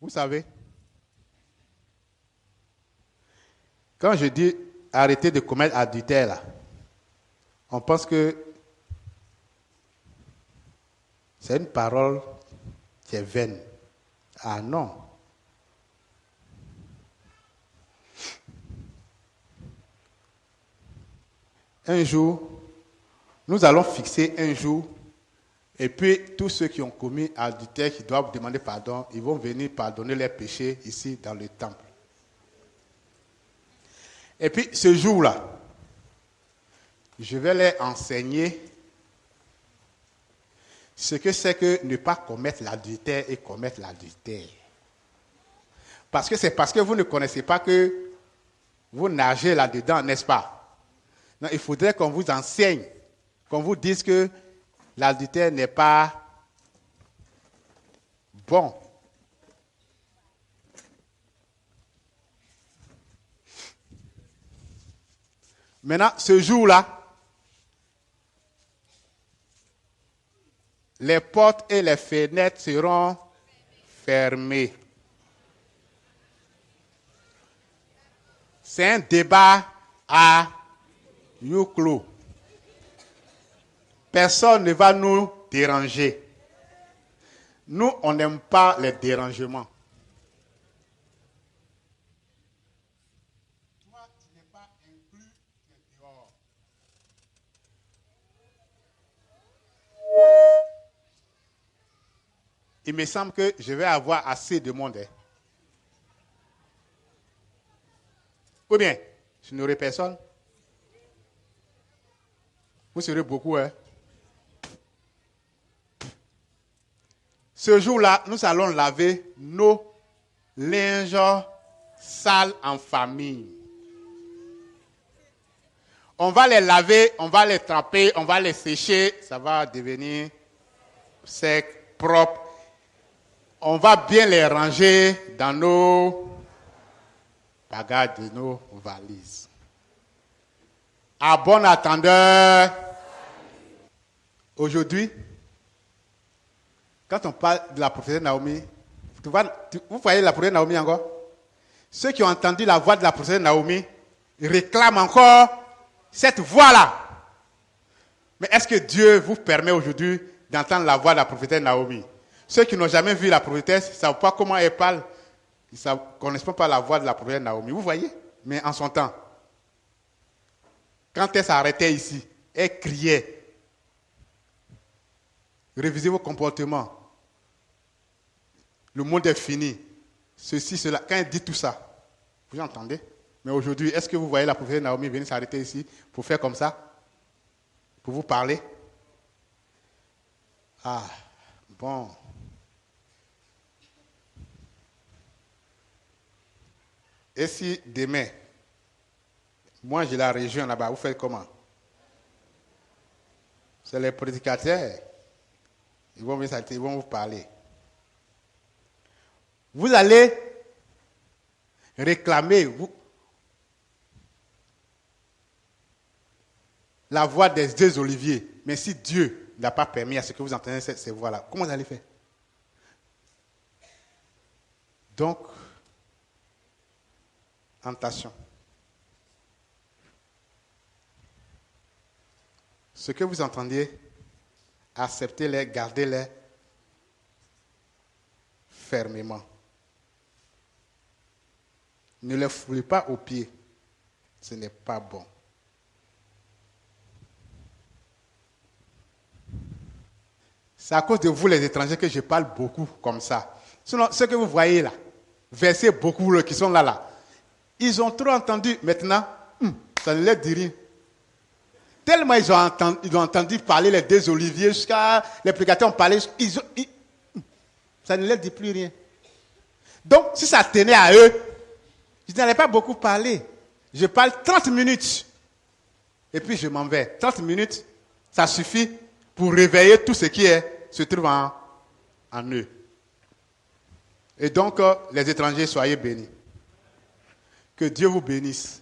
Vous savez, quand je dis arrêter de commettre adultère, là, on pense que c'est une parole qui est vaine. Ah non. Un jour, nous allons fixer un jour, et puis tous ceux qui ont commis adultère, qui doivent demander pardon, ils vont venir pardonner leurs péchés ici dans le temple. Et puis ce jour-là, je vais leur enseigner ce que c'est que ne pas commettre l'adultère et commettre l'adultère. Parce que c'est parce que vous ne connaissez pas que vous nagez là-dedans, n'est-ce pas? Non, il faudrait qu'on vous enseigne, qu'on vous dise que l'adultère n'est pas bon. Maintenant, ce jour-là, les portes et les fenêtres seront fermées. C'est un débat à huis clos. Personne ne va nous déranger. Nous, on n'aime pas les dérangements. Toi, tu n'es pas inclus dehors. Il me semble que je vais avoir assez de monde. Ou bien, je n'aurai personne. Vous serez beaucoup, hein? Ce jour-là, nous allons laver nos linges sales en famille. On va les laver, on va les tremper, on va les sécher. Ça va devenir sec, propre. On va bien les ranger dans nos bagages de nos valises. À bon attendeur, aujourd'hui, quand on parle de la prophétesse Naomi, vous voyez la prophétesse Naomi encore? Ceux qui ont entendu la voix de la prophétesse Naomi réclament encore cette voix-là. Mais est-ce que Dieu vous permet aujourd'hui d'entendre la voix de la prophétesse Naomi? Ceux qui n'ont jamais vu la prophétesse ne savent pas comment elle parle. Ils ne connaissent pas la voix de la prophétesse Naomi. Vous voyez? Mais en son temps, quand elle s'arrêtait ici, elle criait. Révisez vos comportements. Le monde est fini. Ceci, cela. Quand elle dit tout ça, vous entendez? Mais aujourd'hui, est-ce que vous voyez la prophétesse Naomi venir s'arrêter ici pour faire comme ça? Pour vous parler? Ah, bon. Et si demain, moi j'ai la région là-bas, vous faites comment? C'est les prédicateurs. Ils vont venir s'arrêter, ils vont vous parler. Vous allez réclamer la voix des deux oliviers. Mais si Dieu n'a pas permis à ce que vous entendiez ces voix-là, comment vous allez faire? Donc, attention. Ce que vous entendiez, acceptez-les, gardez-les fermement. Ne les foulez pas aux pieds. Ce n'est pas bon. C'est à cause de vous, les étrangers, que je parle beaucoup comme ça. Sinon, ce que vous voyez là, versez beaucoup qui sont là. Ils ont trop entendu. Maintenant, ça ne leur dit rien. Tellement ils ont entendu parler les deux oliviers, jusqu'à les prédicateurs ont parlé, ça ne leur dit plus rien. Donc, si ça tenait à eux, je n'allais pas beaucoup parler. Je parle 30 minutes. Et puis je m'en vais. 30 minutes, ça suffit pour réveiller tout ce qui se trouve en eux. Et donc, les étrangers, soyez bénis. Que Dieu vous bénisse.